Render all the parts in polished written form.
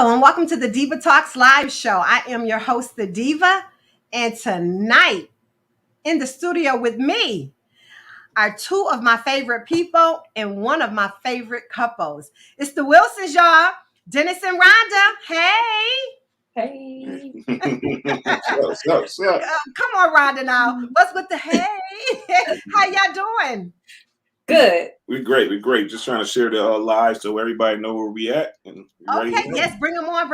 Hello and welcome to the Diva Talks live show. I am your host, the Diva, and tonight in the studio with me are two of my favorite people and one of my favorite couples. It's the Wilsons, y'all. Dennis and Rhonda. Hey. Hey. So. Come on, Rhonda now. What's with the hey? How y'all doing? Good. We're great. Just trying to share the live so everybody know where we at. And Okay, yes, bring them on,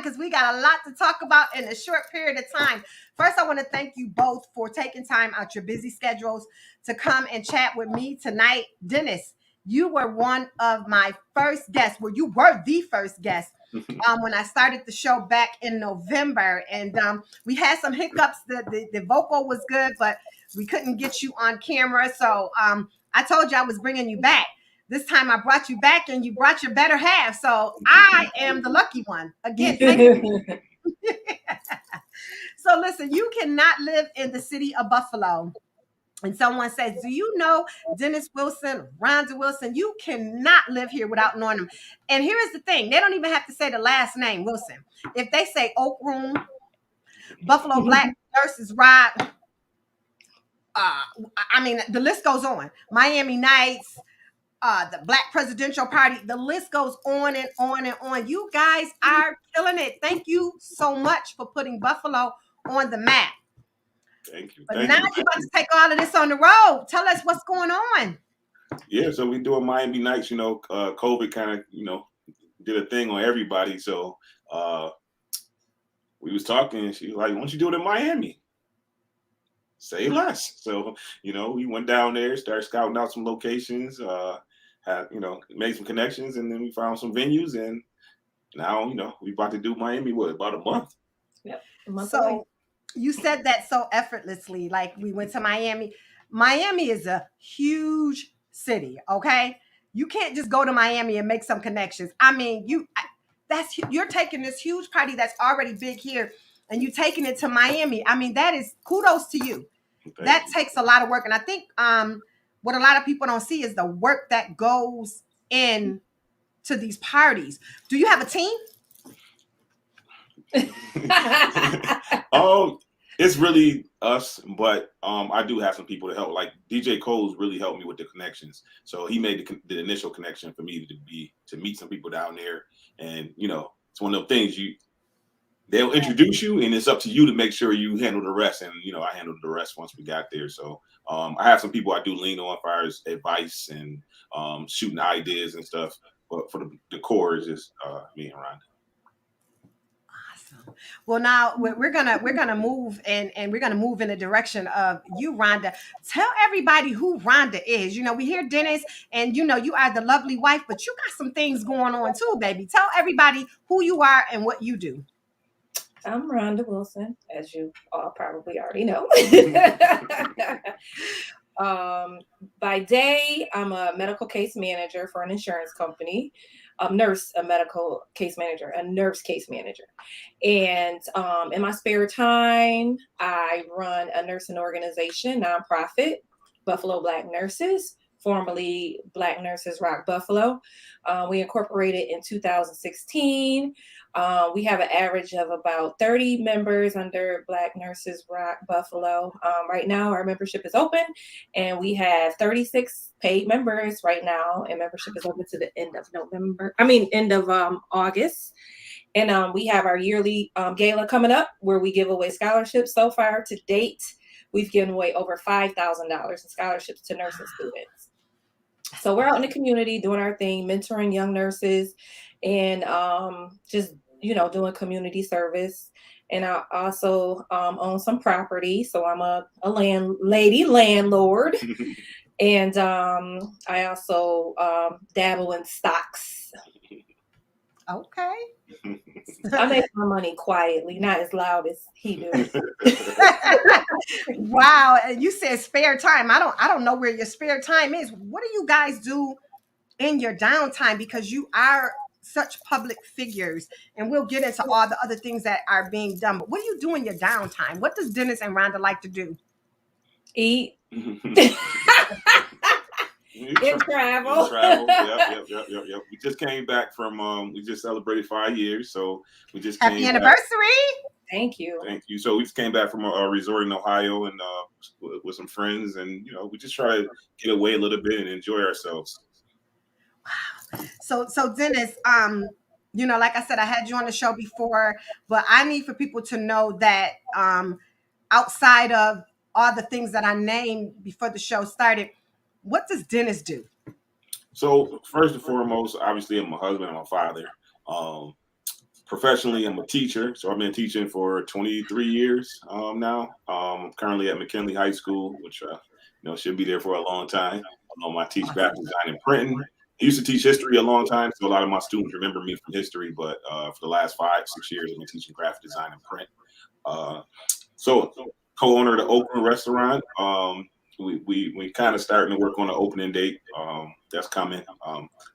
because we got a lot to talk about in a short period of time. First, I want to thank you both for taking time out your busy schedules to come and chat with me tonight. Dennis, you were one of my first guests. Well, you were the first guest when I started the show back in November. And we had some hiccups. The vocal was good, but we couldn't get you on camera. So I told you I was bringing you back. This time I brought you back and you brought your better half. So I am the lucky one. Again, thank you. So listen, you cannot live in the city of Buffalo. And someone says, do you know Dennis Wilson, Rhonda Wilson? You cannot live here without knowing them. And here is the thing. They don't even have to say the last name, Wilson. If they say Oak Room, Buffalo Black Nurses Rock, the list goes on. Miami Nights, the Black Presidential Party, the list goes on and on and on. You guys are killing it. Thank you so much for putting Buffalo on the map. Thank you. But now you're about to take all of this on the road. Tell us what's going on. Yeah, so we doing Miami Nights. COVID kind of, did a thing on everybody. So we was talking and she was like, why don't you do it in Miami? Say less. So, we went down there, started scouting out some locations, made some connections, and then we found some venues, and now, we about to do Miami, about a month? Yep. A month so away. You said that so effortlessly, like we went to Miami. Miami is a huge city, okay? You can't just go to Miami and make some connections. I mean, you're taking this huge party that's already big here, and you taking it to Miami. I mean, that is kudos to you. That takes a lot of work. And I think what a lot of people don't see is the work that goes in to these parties. Do you have a team? It's really us, but I do have some people to help. Like DJ Cole's really helped me with the connections. So he made the initial connection for me to meet some people down there. And it's one of those things they'll introduce you, and it's up to you to make sure you handle the rest. And I handled the rest once we got there. So I have some people I do lean on for advice and shooting ideas and stuff. But for the core is just me and Rhonda. Well, now we're gonna move and we're gonna move in the direction of you, Rhonda. Tell everybody who Rhonda is. We hear Dennis, and you are the lovely wife, but you got some things going on too, baby. Tell everybody who you are and what you do. I'm Rhonda Wilson, as you all probably already know. By day, I'm a medical case manager for an insurance company. A nurse case manager. And in my spare time, I run a nursing organization, nonprofit, Buffalo Black Nurses, formerly Black Nurses Rock Buffalo. We incorporated in 2016. We have an average of about 30 members under Black Nurses Rock Buffalo. Right now, our membership is open, and we have 36 paid members right now, and membership is open to the end of August. And we have our yearly gala coming up where we give away scholarships. So far to date, we've given away over $5,000 in scholarships to nursing students. So we're out in the community doing our thing, mentoring young nurses, and just, doing community service. And I also own some property. So I'm a landlord. And I also dabble in stocks. Okay. I make my money quietly, not as loud as he does. Wow. And you said spare time. I don't know where your spare time is. What do you guys do in your downtime? Because you are such public figures, and we'll get into all the other things that are being done. But what do you do in your downtime? What does Dennis and Rhonda like to do? Eat. In travel. In travel. Yep. We just came back from we just celebrated 5 years, so we just Happy came back. anniversary. Thank you. Thank you. So we just came back from a resort in Ohio and with some friends, and we just try to get away a little bit and enjoy ourselves. So Dennis, like I said, I had you on the show before, but I need for people to know that outside of all the things that I named before the show started, what does Dennis do? So first and foremost, obviously, I'm a husband. I'm a father. Um, Professionally, I'm a teacher. So I've been teaching for 23 years now. Currently at McKinley High School, which should be there for a long time. I teach graphic design and printing. I used to teach history a long time, so a lot of my students remember me from history. But for the last 5-6 years, I've been teaching graphic design and print. So co-owner of the Oakland restaurant. We kind of starting to work on an opening date. That's coming.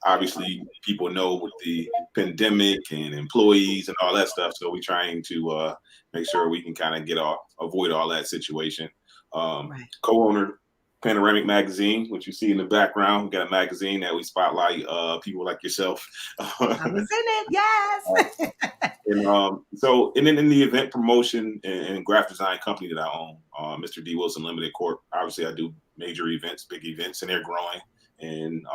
Obviously, people know with the pandemic and employees and all that stuff, so we're trying to make sure we can kind of avoid all that situation. Right. Co-owner Panoramic Magazine, which you see in the background. We got a magazine that we spotlight people like yourself. I was in it, yes. And then in the event promotion and graphic design company that I own, Mr. D Wilson Limited Corp. Obviously, I do major events, big events, and they're growing. And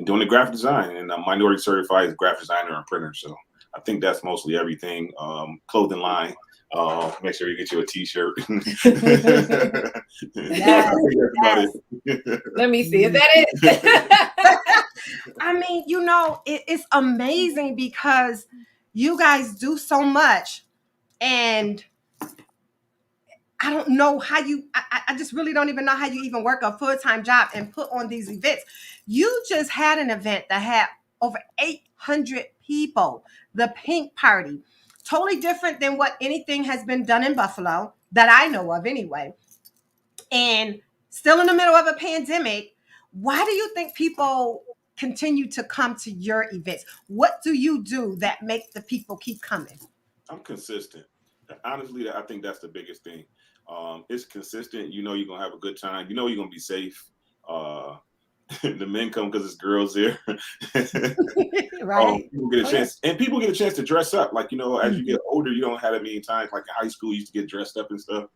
doing the graphic design, and I'm minority certified as graphic designer and printer. So I think that's mostly everything. Clothing line. Make sure you get you a T-shirt. Yes. Let me see. Is that it? I mean, it's amazing because you guys do so much, and I don't know how I just really don't even know how you even work a full-time job and put on these events. You just had an event that had over 800 people, the Pink Party. Totally different than what anything has been done in Buffalo that I know of anyway. And still in the middle of a pandemic, why do you think people continue to come to your events? What do you do that makes the people keep coming? I'm consistent. Honestly, I think that's the biggest thing. It's consistent. You're going to have a good time. You're going to be safe. The men come because it's girls there. Right. People get a chance, and people get a chance to dress up. Like, as you get older, you don't have that many times. Like in high school, you used to get dressed up and stuff.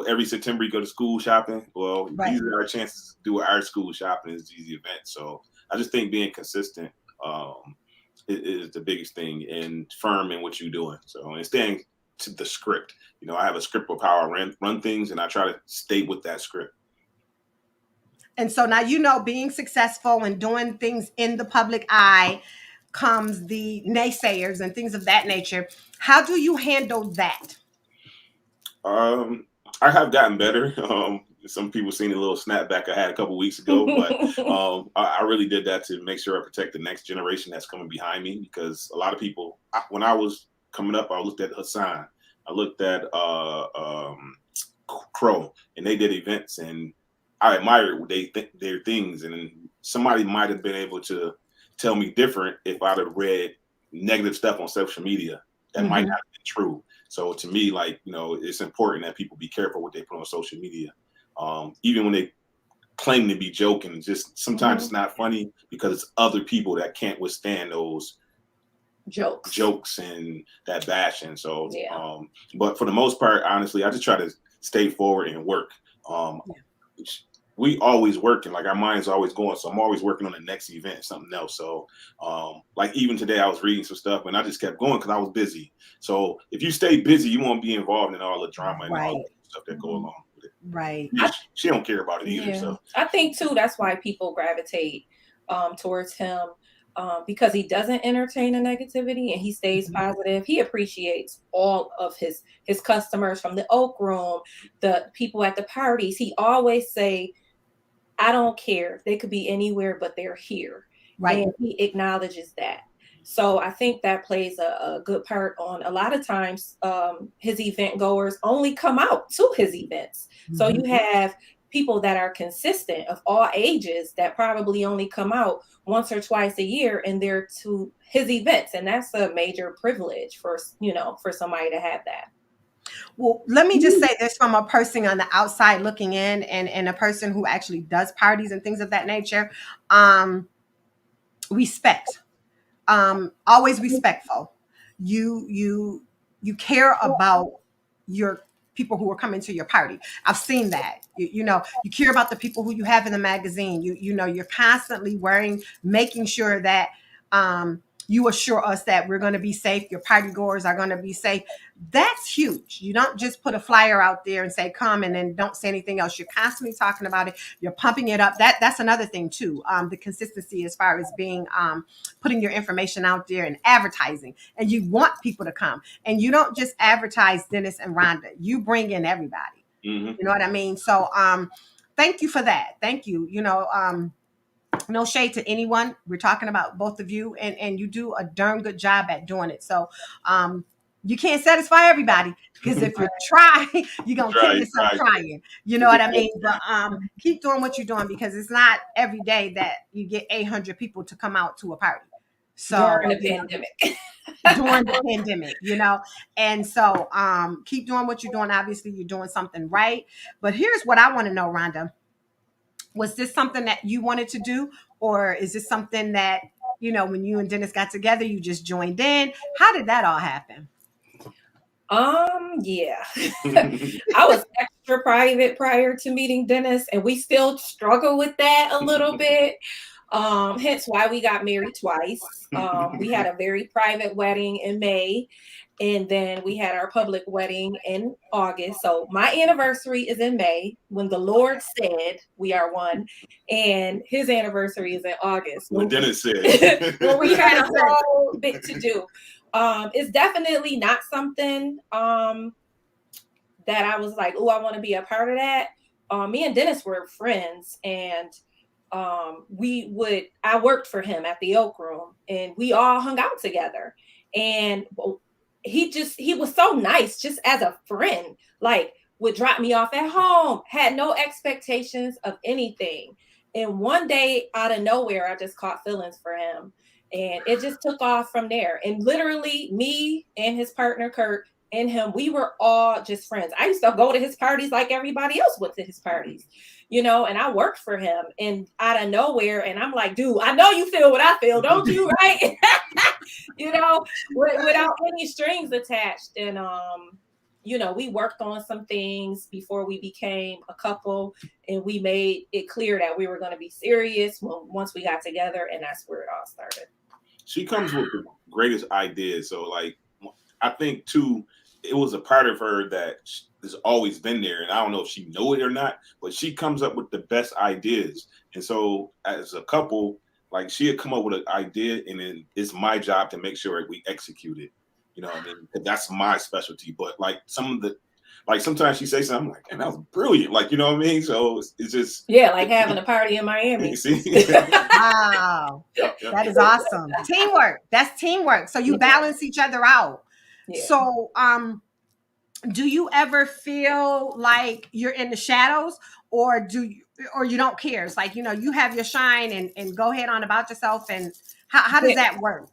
Every September you go to school shopping. Well, Right. These are our chances to do our school shopping is these events. So I just think being consistent is the biggest thing, and firm in what you're doing. So, and staying to the script. I have a script of how I run things, and I try to stay with that script. And so now, being successful and doing things in the public eye comes the naysayers and things of that nature. How do you handle that? I have gotten better. Some people seen a little snapback I had a couple weeks ago, but I really did that to make sure I protect the next generation that's coming behind me, because a lot of people, when I was coming up, I looked at Hassan, I looked at Crow, and they did events, and I admired their things, and somebody might have been able to tell me different if I'd have read negative stuff on social media that might not have been true. So to me, it's important that people be careful what they put on social media. Even when they claim to be joking, just sometimes it's not funny because it's other people that can't withstand those jokes and that bashing. So, but for the most part, honestly, I just try to stay forward and work. We always working, like our mind's always going. So I'm always working on the next event, something else. So like even today I was reading some stuff and I just kept going because I was busy. So if you stay busy, you won't be involved in all the drama and all the stuff that go along with it. Right. She don't care about it either. So I think too, that's why people gravitate towards him. Because he doesn't entertain the negativity and he stays positive. He appreciates all of his customers from the Oak Room, the people at the parties. He always say, I don't care. They could be anywhere, but they're here. Right. And he acknowledges that. So I think that plays a good part on a lot of times his event goers only come out to his events. So you have people that are consistent of all ages that probably only come out once or twice a year and they're to his events. And that's a major privilege for somebody to have that. Well, let me just say this from a person on the outside looking in, and a person who actually does parties and things of that nature. Um, Respect. Always respectful. You care about your people who are coming to your party. I've seen that. You care about the people who you have in the magazine. You're constantly worrying, making sure that you assure us that we're going to be safe, your party goers are going to be safe. That's huge. You don't just put a flyer out there and say come, and then don't say anything else. You're constantly talking about it. You're pumping it up. That's another thing too. The consistency as far as being putting your information out there and advertising, and you want people to come, and you don't just advertise Dennis and Rhonda. You bring in everybody. Mhm. You know what I mean? So thank you for that. Thank you. No shade to anyone. We're talking about both of you, and you do a darn good job at doing it. So you can't satisfy everybody, because if you try, you're gonna kill yourself trying. You know what I mean? But keep doing what you're doing, because it's not every day that you get 800 people to come out to a party. So During the pandemic. during the pandemic, and so keep doing what you're doing. Obviously you're doing something right. But here's what I want to know, Rhonda. Was this something that you wanted to do, or is this something that, when you and Dennis got together, you just joined in? How did that all happen? Yeah. I was extra private prior to meeting Dennis, and we still struggle with that a little bit. Hence why we got married twice. We had a very private wedding in May, and then we had our public wedding in August. So my anniversary is in May, when the Lord said we are one, and his anniversary is in August. When Dennis said. Well, we had a whole bit to do. It's definitely not something that I was like, oh, I want to be a part of that. Me and Dennis were friends, and I worked for him at the Oak Room, and we all hung out together. And he was so nice, just as a friend, like would drop me off at home, had no expectations of anything. And one day out of nowhere, I just caught feelings for him, and it just took off from there. And literally me and his partner, Kurt, and him, we were all just friends. I used to go to his parties like everybody else went to his parties, and I worked for him, and out of nowhere, and I'm like, dude, I know you feel what I feel, don't you? Right? Without any strings attached. And we worked on some things before we became a couple, and we made it clear that we were going to be serious once we got together, and that's where it all started. She comes with the greatest ideas. So like, I think too, it was a part of her that has always been there. And I don't know if she know it or not, but she comes up with the best ideas. And so as a couple, like she'd come up with an idea, and then it's my job to make sure we execute it. You know what I mean? That's my specialty. But like sometimes she says something, I'm like, man, that was brilliant. Like, you know what I mean? So it's just. Yeah, like having a party in Miami. Wow. That is awesome. Teamwork. That's teamwork. So you balance each other out. Yeah. So do you ever feel like you're in the shadows, or you don't care? It's like, you have your shine and go ahead on about yourself. And how does that work?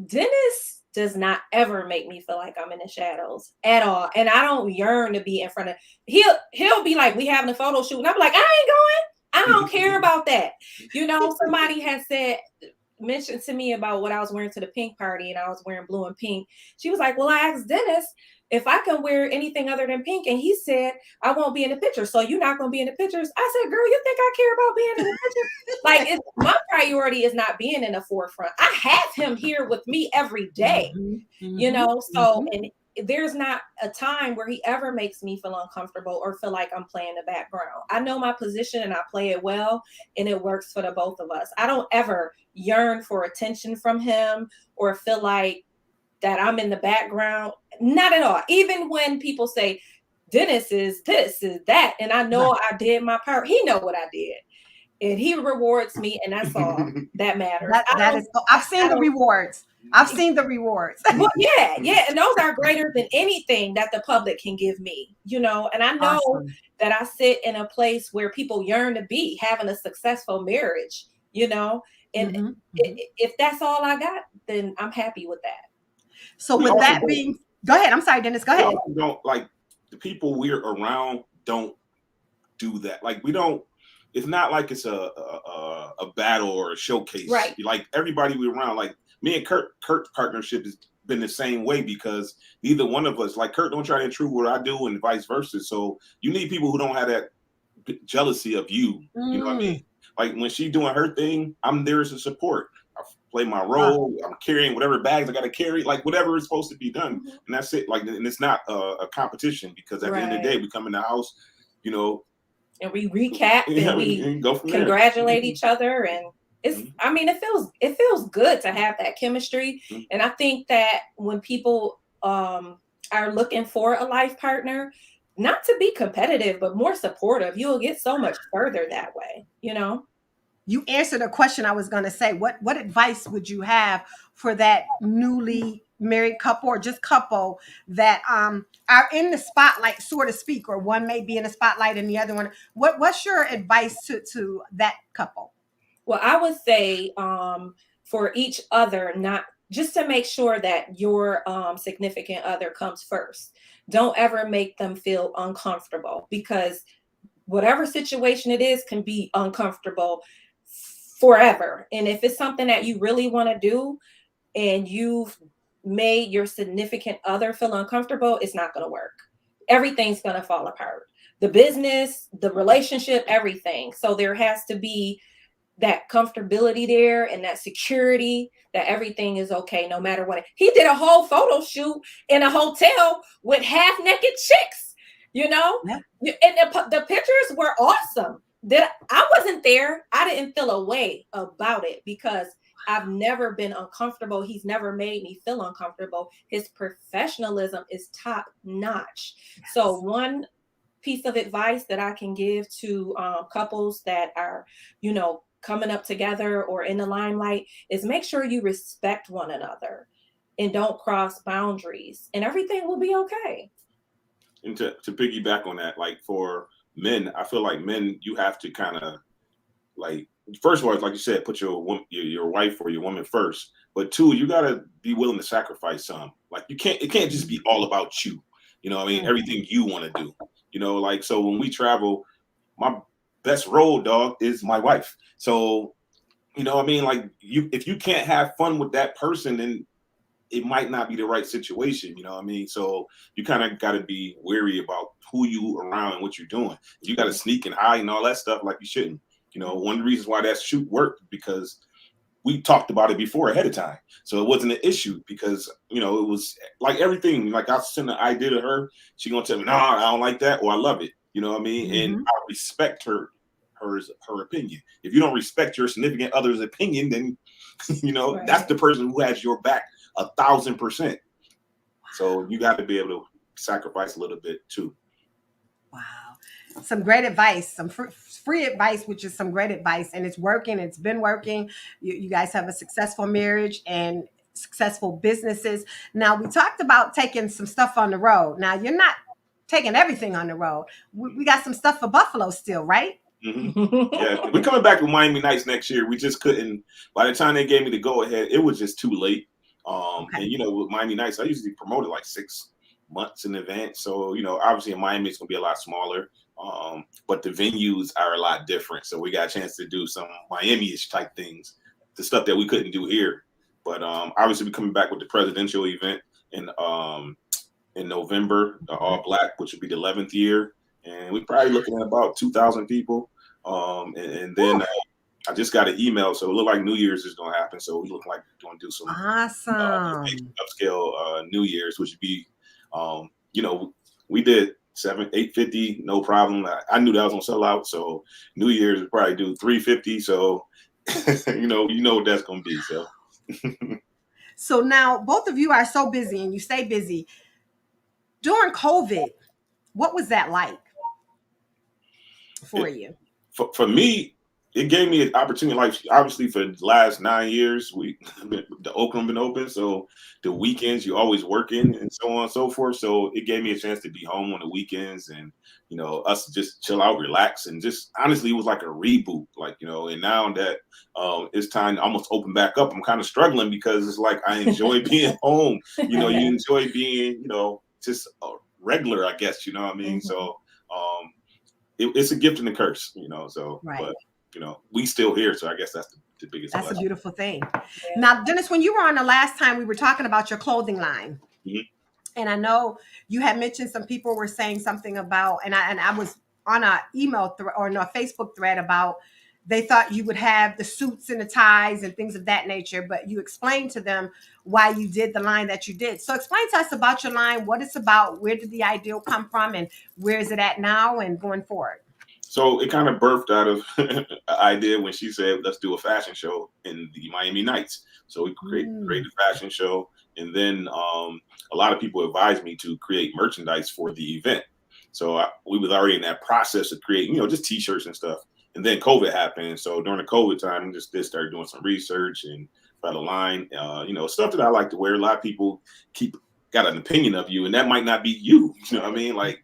Dennis does not ever make me feel like I'm in the shadows at all. And I don't yearn to be in front of, he'll be like, we having a photo shoot, and I'm like, I ain't going. I don't care about that. Somebody has mentioned to me about what I was wearing to the pink party, and I was wearing blue and pink. She was like, well, I asked Dennis if I can wear anything other than pink, and he said I won't be in the picture, so you're not going to be in the pictures. I said, girl, you think I care about being in the picture? Like, my priority is not being in the forefront. I have him here with me every day, so and there's not a time where he ever makes me feel uncomfortable or feel like I'm playing the background. I know my position, and I play it well, and it works for the both of us. I don't ever yearn for attention from him or feel like that I'm in the background. Not at all. Even when people say Dennis is this, is that, and I know I did my part, he know what I did, and he rewards me, and that's all that matters. I've seen the rewards. I've seen the rewards. Well, yeah, and those are greater than anything that the public can give me, and I know that I sit in a place where people yearn to be, having a successful marriage, and if that's all I got, then I'm happy with that. So with that being, go ahead. I'm sorry, Dennis. Go ahead. Don't, like, the people we're around don't do that. Like we don't. It's not like it's a battle or a showcase. Right. Like everybody we're around, like me and Kurt's partnership has been the same way because neither one of us, like Kurt, don't try to intrude what I do, and vice versa. So you need people who don't have that jealousy of you. You know what I mean? Like when she doing her thing, I'm there as a support. I play my role. I'm carrying whatever bags I got to carry, like whatever is supposed to be done, and that's it. Like, and it's not a competition because at the end of the day, we come in the house, you know, and we recap and we go from congratulate each other, and it's. I mean, it feels good to have that chemistry, and I think that when people are looking for a life partner, not to be competitive, but more supportive, you'll get so much further that way, you know? You answered a question I was going to say. What advice would you have for that newly married couple or just couple that are in the spotlight, so to speak, or one may be in the spotlight and the other one? What's your advice to that couple? Well, I would say for each other, not just to make sure that your significant other comes first. Don't ever make them feel uncomfortable, because whatever situation it is can be uncomfortable forever. And if it's something that you really want to do and you've made your significant other feel uncomfortable, it's not going to work. Everything's going to fall apart. The business, the relationship, everything. So there has to be that comfortability there and that security that everything is okay no matter what. He did a whole photo shoot in a hotel with half naked chicks, you know? Yeah. And the pictures were awesome. I wasn't there. I didn't feel a way about it because I've never been uncomfortable. He's never made me feel uncomfortable. His professionalism is top notch. Yes. So one piece of advice that I can give to couples that are, you know, coming up together or in the limelight is make sure you respect one another and don't cross boundaries, and everything will be okay. And to piggyback on that, like for men, I feel like men, you have to kind of like, first of all, like you said, put your wife or your woman first. But two, you gotta be willing to sacrifice some. Like it can't just be all about you. You know what I mean? Everything you want to do. You know, like so when we travel, my best road dog is my wife. So, you know what I mean? Like if you can't have fun with that person, then it might not be the right situation. You know what I mean? So you kind of got to be wary about who you around and what you're doing. You got to sneak and hide and all that stuff like you shouldn't. You know, one of the reasons why that shoot worked because we talked about it before ahead of time. So it wasn't an issue because, you know, it was like everything. Like I send an idea to her. She going to tell me, no, I don't like that. Or I love it. You know what I mean? And I respect her opinion. If you don't respect your significant other's opinion, then, you know, that's the person who has your back 1,000%. So you got to be able to sacrifice a little bit too. Wow. Some great advice, some free advice, which is some great advice, and it's working. It's been working. You guys have a successful marriage and successful businesses. Now, we talked about taking some stuff on the road. Now, you're not taking everything on the road. We got some stuff for Buffalo still, right? Yeah, we're coming back with Miami Nights next year. We just couldn't. By the time they gave me the go ahead, it was just too late. And you know, with Miami Nights, I usually promote it like 6 months in advance. So you know, obviously in Miami it's gonna be a lot smaller. But the venues are a lot different. So we got a chance to do some Miami-ish type things, the stuff that we couldn't do here. But obviously we're coming back with the presidential event in November, All Black, which would be the 11th year. And we're probably looking at about 2,000 people. And then I just got an email, so it looked like New Year's is going to happen. So we look like we're going to do some awesome upscale New Year's, which would be, you know, we did 850, no problem. I knew that was going to sell out. So New Year's would probably do 350. So, you know what that's going to be. So. So now both of you are so busy and you stay busy. During COVID, what was that like for you? For me, it gave me an opportunity. Like obviously, for the last 9 years, the Oakland been open, so the weekends you're always working and so on and so forth. So it gave me a chance to be home on the weekends and you know us just chill out, relax, and just honestly, it was like a reboot. Like you know, and now that it's time to almost open back up, I'm kind of struggling because it's like I enjoy being home. You know, you enjoy being just regular, I guess, you know what I mean? Mhm. So it's a gift and a curse, so, Right. but, we still here. So I guess that's the biggest That's a blessing. beautiful thing. Yeah. Now, Dennis, when you were on the last time, we were talking about your clothing line. Mhm. And I know you had mentioned some people were saying something about, and I was on a email thread or no, a Facebook thread about they thought you would have the suits and the ties and things of that nature, but you explained to them why you did the line that you did. So explain to us about your line, what it's about, where did the ideal come from, and where is it at now and going forward? So it kind of birthed out of an idea when she said, let's do a fashion show in the Miami Nights. So we created a fashion show. And then a lot of people advised me to create merchandise for the event. So we was already in that process of creating, just T-shirts and stuff. And then COVID happened. So during the COVID time, I just started doing some research and found a line, stuff that I like to wear. A lot of people got an opinion of you, and that might not be you. You know what I mean? Like,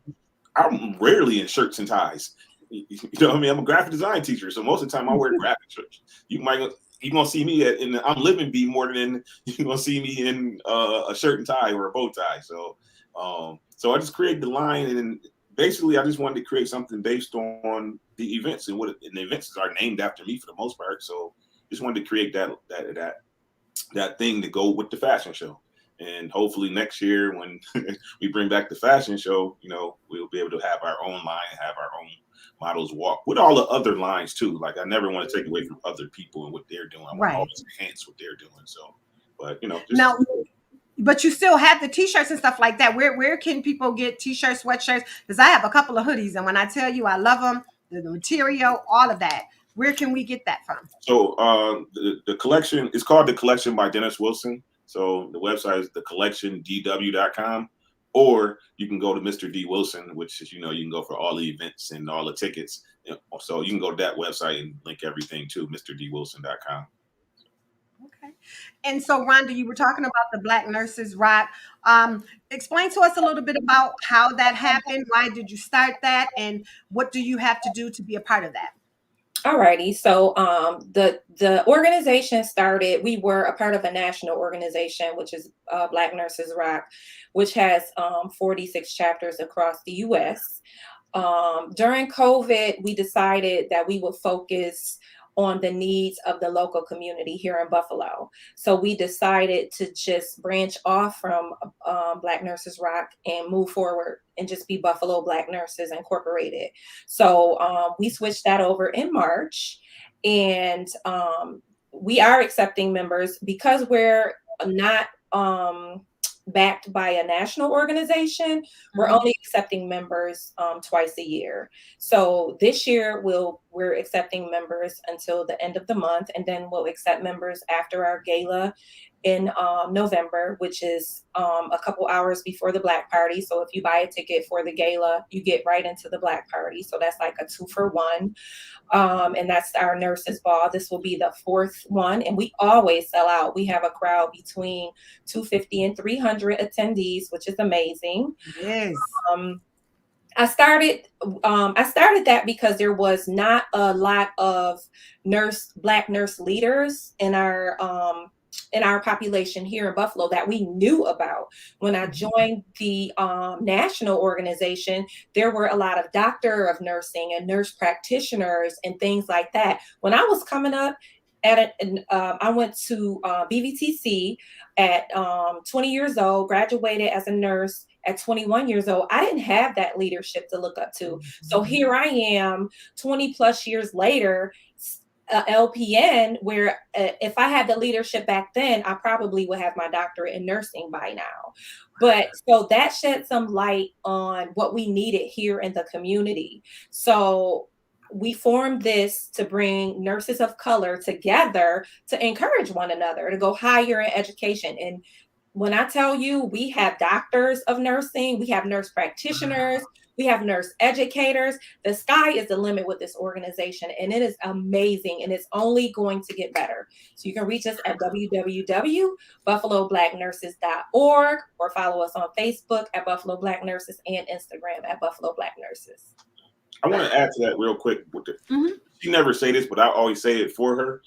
I'm rarely in shirts and ties. You know what I mean? I'm a graphic design teacher, so most of the time I wear graphic shirts. You're gonna see me in the I'm Living Bee more than you're gonna see me in a shirt and tie or a bow tie. So I just created the line, and basically I just wanted to create something based on the events, and the events are named after me for the most part. So just wanted to create that thing to go with the fashion show. And hopefully next year when we bring back the fashion show, we'll be able to have our own line, have our own models walk with all the other lines too. Like, I never want to take away from other people and what they're doing. I want to Right. always enhance what they're doing. So, but Now, but you still have the t-shirts and stuff like that. Where can people get t-shirts, sweatshirts? Because I have a couple of hoodies, and when I tell you I love them, the material, all of that. Where can we get that from? So the collection is called The Collection by Dennis Wilson. So the website is thecollectiondw.com, or you can go to Mr. D Wilson, which is, you can go for all the events and all the tickets. So you can go to that website and link everything to mrdwilson.com. Okay. And so, Rhonda, you were talking about the Black Nurses Rock. Explain to us a little bit about how that happened. Why did you start that? And what do you have to do to be a part of that? Alrighty, so the organization started. We were a part of a national organization, which is Black Nurses Rock, which has 46 chapters across the U.S. During COVID, we decided that we would focus on the needs of the local community here in Buffalo. So we decided to just branch off from Black Nurses Rock and move forward and just be Buffalo Black Nurses Incorporated. So we switched that over in March, and we are accepting members because we're not backed by a national organization. We're only accepting members twice a year. So this year we're accepting members until the end of the month, and then we'll accept members after our gala in November, which is a couple hours before the Black Party. So if you buy a ticket for the gala, you get right into the Black Party. So that's like a 2-for-1. And that's our nurses ball. This will be the 4th one, and we always sell out. We have a crowd between 250 and 300 attendees, which is amazing. Yes. I started that because there was not a lot of Black nurse leaders in our population here in Buffalo that we knew about. When I joined the national organization, there were a lot of doctor of nursing and nurse practitioners and things like that. When I was coming up, I went to BVTC at 20 years old, graduated as a nurse at 21 years old. I didn't have that leadership to look up to. So here I am 20 plus years later, LPN, where if I had the leadership back then, I probably would have my doctorate in nursing by now. But so that shed some light on what we needed here in the community. So we formed this to bring nurses of color together to encourage one another to go higher in education. And when I tell you, we have doctors of nursing, we have nurse practitioners, we have nurse educators. The sky is the limit with this organization, and it is amazing, and it's only going to get better. So you can reach us at www.buffaloblacknurses.org, or follow us on Facebook at Buffalo Black Nurses and Instagram at Buffalo Black Nurses. I want to add to that real quick. She never say this, but I always say it for her.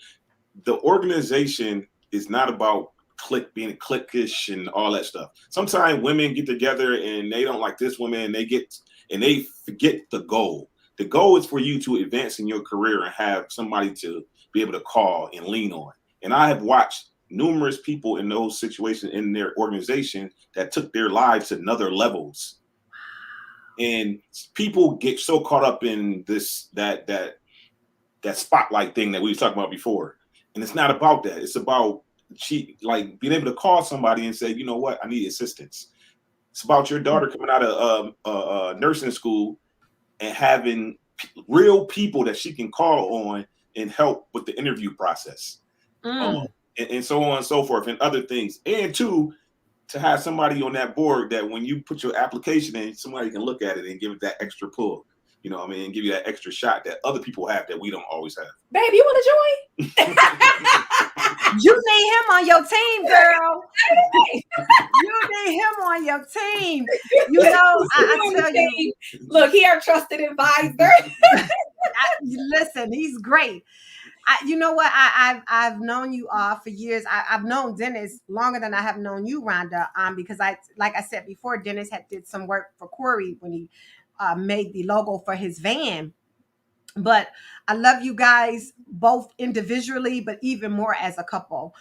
The organization is not about being cliquish and all that stuff. Sometimes women get together and they don't like this woman, and they forget the goal. The goal is for you to advance in your career and have somebody to be able to call and lean on. And I have watched numerous people in those situations in their organization that took their lives to another levels. And people get so caught up in that spotlight thing that we were talking about before. And it's not about that. It's about being able to call somebody and say, you know what, I need assistance. It's about your daughter coming out of nursing school and having real people that she can call on and help with the interview process, and so on and so forth, and other things. And two, to have somebody on that board that when you put your application in, somebody can look at it and give it that extra pull. You know what I mean? And give you that extra shot that other people have that we don't always have. Babe, you want to join? You need him on your team, girl. You need him on your team. You know, I tell you. Look, he our trusted advisor. Listen, he's great. You know what? I've known you all for years. I've known Dennis longer than I have known you, Rhonda. Because like I said before, Dennis did some work for Corey when he made the logo for his van. But I love you guys both individually, but even more as a couple.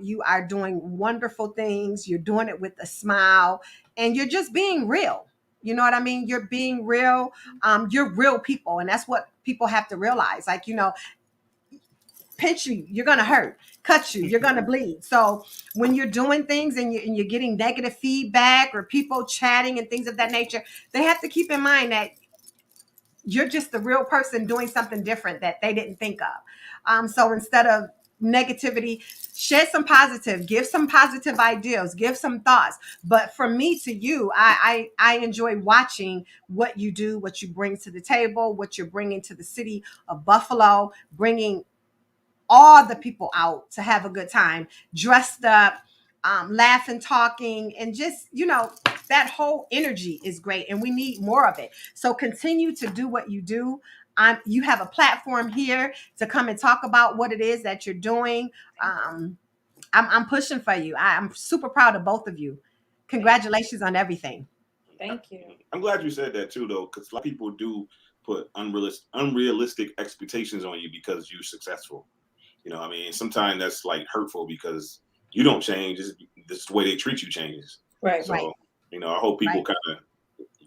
You are doing wonderful things. You're doing it with a smile, and you're just being real. You know what I mean? You're being real. You're real people, and that's what people have to realize. Like, you know, pinch you, you're gonna hurt. Cut you, you're gonna bleed. So when you're doing things and you're getting negative feedback or people chatting and things of that nature, they have to keep in mind that you're just the real person doing something different that they didn't think of. So instead of negativity, shed some positive, give some positive ideas, give some thoughts. But from me to you, I enjoy watching what you do, what you bring to the table, what you're bringing to the city of Buffalo, bringing all the people out to have a good time, dressed up, laughing, talking, and just, you know, that whole energy is great, and we need more of it. So continue to do what you do. You have a platform here to come and talk about what it is that you're doing. I'm pushing for you. I'm super proud of both of you. Congratulations on everything. Thank you. I'm glad you said that too, though, because a lot of people do put unrealistic expectations on you because you're successful. You know, I mean, sometimes that's like hurtful because you don't change. This is the way they treat you changes. Right. So, Right. you know, I hope people kind of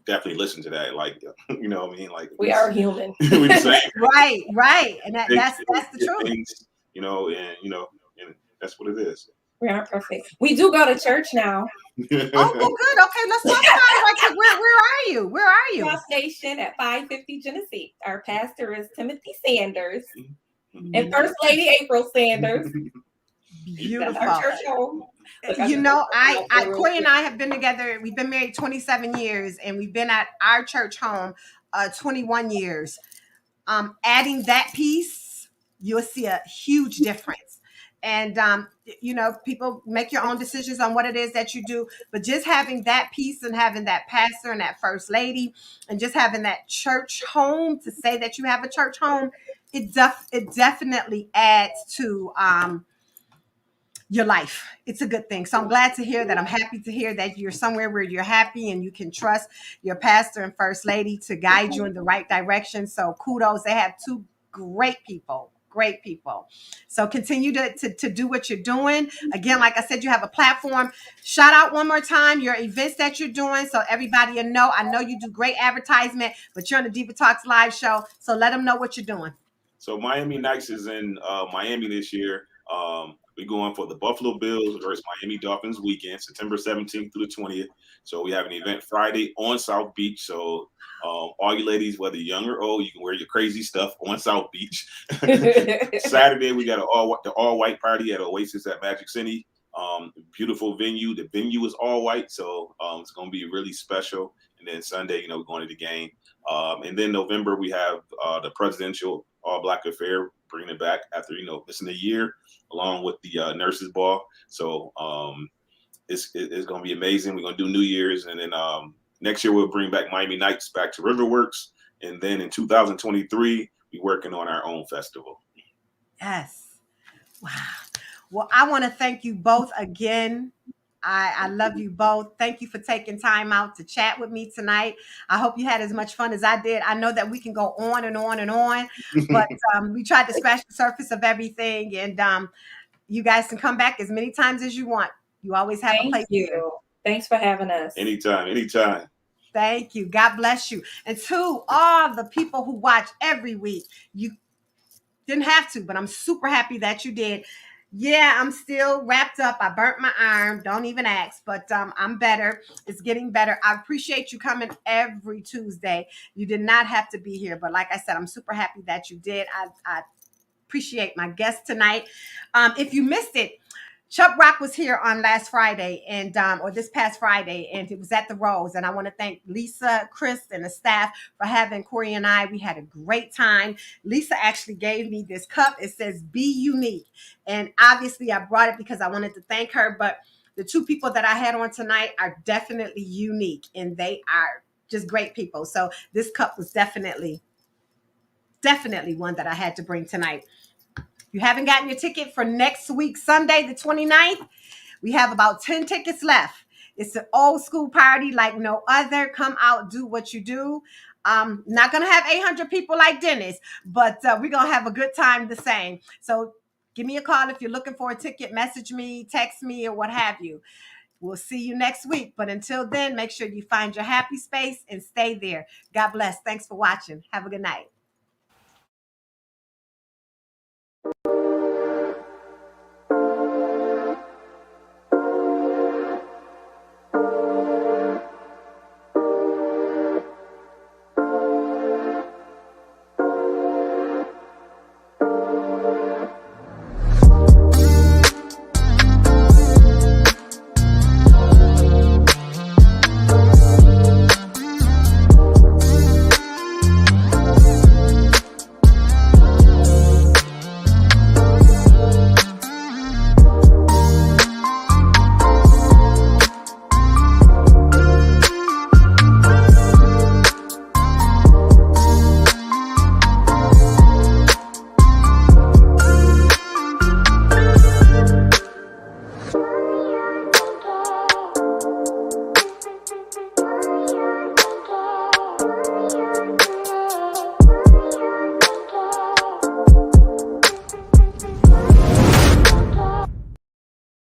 definitely listen to that. Like, you know what I mean? Like, We are human. we the same. Right. And that's the truth. Things, you know, and that's what it is. We aren't perfect. We do go to church now. Oh, well, good. Okay, let's talk about it right quick. Where are you? Where are you? Cross Station at 550 Genesee. Our pastor is Timothy Sanders and First Lady April Sanders. Beautiful. That's our church home. You know, Corey and I have been together. We've been married 27 years, and we've been at our church home 21 years. Adding that piece, you'll see a huge difference. And, you know, people make your own decisions on what it is that you do. But just having that piece and having that pastor and that first lady and just having that church home to say that you have a church home, it definitely adds to your life. It's a good thing. So I'm glad to hear that. I'm happy to hear that you're somewhere where you're happy and you can trust your pastor and first lady to guide you in the right direction. So kudos. They have two great people. So continue to do what you're doing. Again, like I said, you have a platform. Shout out one more time your events that you're doing so everybody will know. I know you do great advertisement, but you're on the Diva Talks live show. So let them know what you're doing. So Miami Nights is in Miami this year. We're going for the Buffalo Bills versus Miami Dolphins weekend, September 17th through the 20th. So we have an event Friday on South Beach. So all you ladies, whether young or old, you can wear your crazy stuff on South Beach. Saturday, we got the all-white party at Oasis at Magic City. Beautiful venue. The venue is all white, so it's going to be really special. And then Sunday, we're going to the game. And then November, we have the presidential all-black affair, bringing it back after, missing a year, along with the nurses ball. So it's going to be amazing. We're going to do New Year's. And then next year, we'll bring back Miami Nights back to Riverworks. And then in 2023, we're working on our own festival. Yes. Wow. Well, I want to thank you both again. I love you both. Thank you for taking time out to chat with me tonight. I hope you had as much fun as I did. I know that we can go on and on and on, but we tried to scratch the surface of everything. And you guys can come back as many times as you want. You always have a Thank place here. you. Thanks for having us. Anytime. Thank you. God bless you. And to all the people who watch every week, you didn't have to, but I'm super happy that you did. Yeah, I'm still wrapped up. I burnt my arm. Don't even ask, but I'm better. It's getting better. I appreciate you coming every Tuesday. You did not have to be here, but like I said, I'm super happy that you did. I appreciate my guest tonight. If you missed it, Chuck Rock was here on last Friday and or this past Friday, and it was at the Rose. And I want to thank Lisa, Chris, and the staff for having Corey and I. We had a great time. Lisa actually gave me this cup. It says "Be Unique," and obviously I brought it because I wanted to thank her. But the two people that I had on tonight are definitely unique, and they are just great people. So this cup was definitely one that I had to bring tonight. You haven't gotten your ticket for next week, Sunday, the 29th. We have about 10 tickets left. It's an old school party like no other. Come out, do what you do. Not going to have 800 people like Dennis, but we're going to have a good time the same. So give me a call if you're looking for a ticket. Message me, text me, or what have you. We'll see you next week. But until then, make sure you find your happy space and stay there. God bless. Thanks for watching. Have a good night.